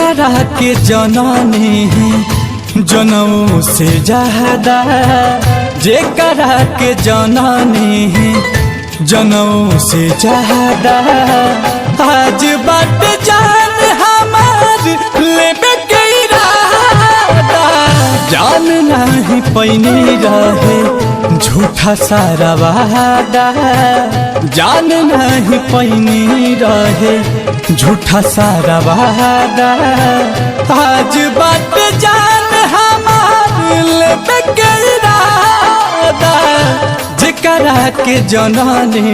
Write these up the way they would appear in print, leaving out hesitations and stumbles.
जेकरा के जननी जनऊ से ज्यादा, जेकरा के जननी जनऊ से ज्यादा। आज बात जान हमार लेबे के इरादा, जान नहीं पैनी रहे झूठा सारा वादा, जान नहीं पैनी रहे झूठा सारा वादा। आज बात जान हमार लेबे के इरादा, जेकरा के जननी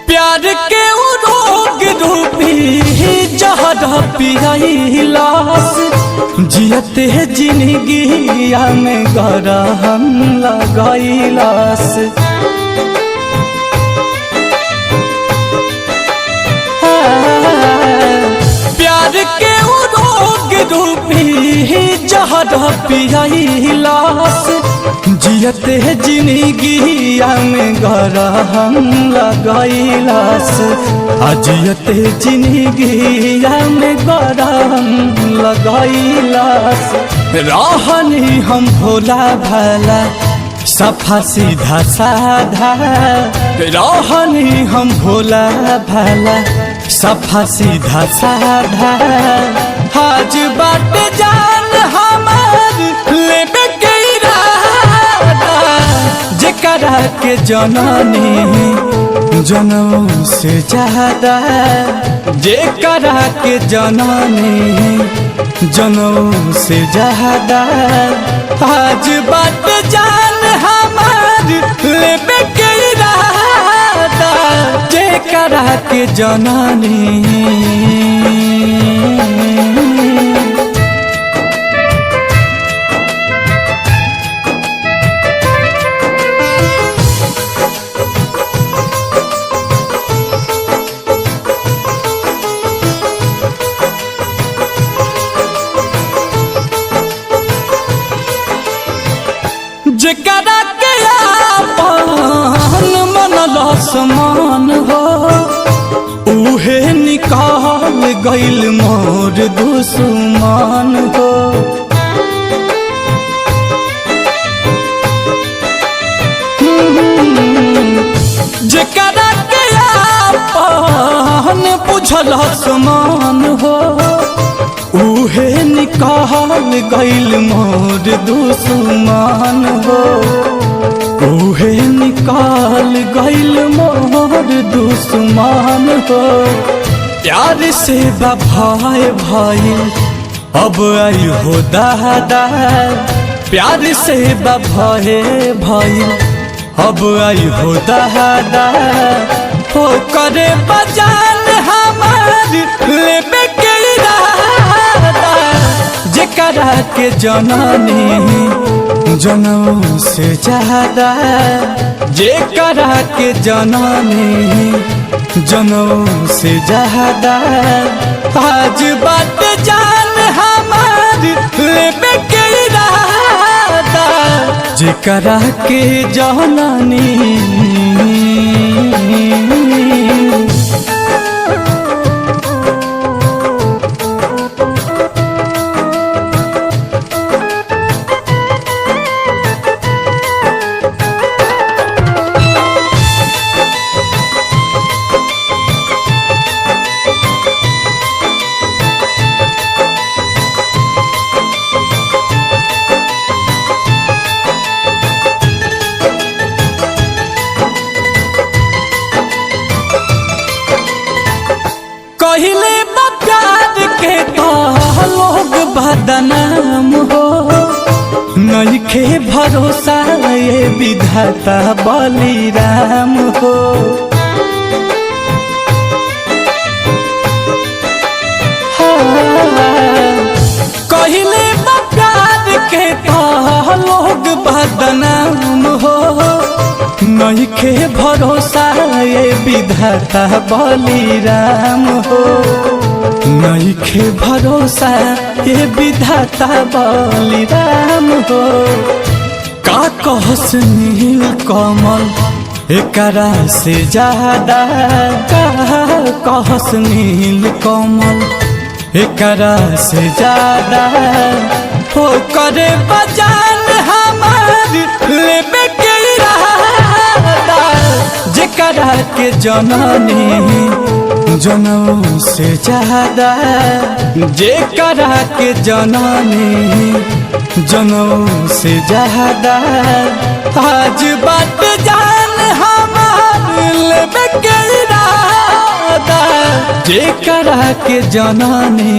प्यार के रोग रूपी जहर पियाइलास, जियते जिंदगिया में गरहम लगाइलास। प्यार के रोग रूपी जहर पियाइलास, जियते जिंदगिया में गरहम लगाइलास। जियते जिंदगिया में गरहम लगाइलास। रहनी हम भोला भाला सफा सीधा साधा, रहनी हम भोला भाला सफा सीधा साधा। आज बात जान हमार लेबे के इरादा, जेकरा के जननी जनऊ से ज्यादा, जेकरा के जननी जनऊ से ज्यादा। आज बात जान हमार लेबे के इरादा, जेकरा के जननी जेकरा के आपन मनल समान हो, उहे निकाल गइल मोर दुश्मन हो। जेकरा के आपन बुझल समान हो, उहे निकाल गइल मोर दुश्मन हो, उहे निकाल गइल मोर दुश्मन हो। प्यार से भाई भइल अब आई हो दादा, प्यार से भाई भइल अब आई हो दादा। हो करे बजान हमार लेबे के इरादा, जेकरा के जननी जनऊ से ज्यादा, जेकरा के जननी जनऊ से ज्यादा। आज बात जान हमार लेबे के इरादा, जेकरा के जननी पहले प्यार के तो लोग बदनाम हो, नइखे भरोसा ये विधाता बलिराम हो। नइखे भरोसा ये विधाता बलिराम हो, नइखे भरोसा ये विधाता बलिराम हो। का कहस नील कमल एकरा से ज्यादा, का कहस नील कमल एकरा से ज्यादा हो करे बजान हमार लेबे के इरादा। जेकरा के जननी जनऊ से ज्यादा, जेकरा के जननी जनऊ से ज्यादा आज बात जान हमार लेबे के इरादा। जेकरा के जननी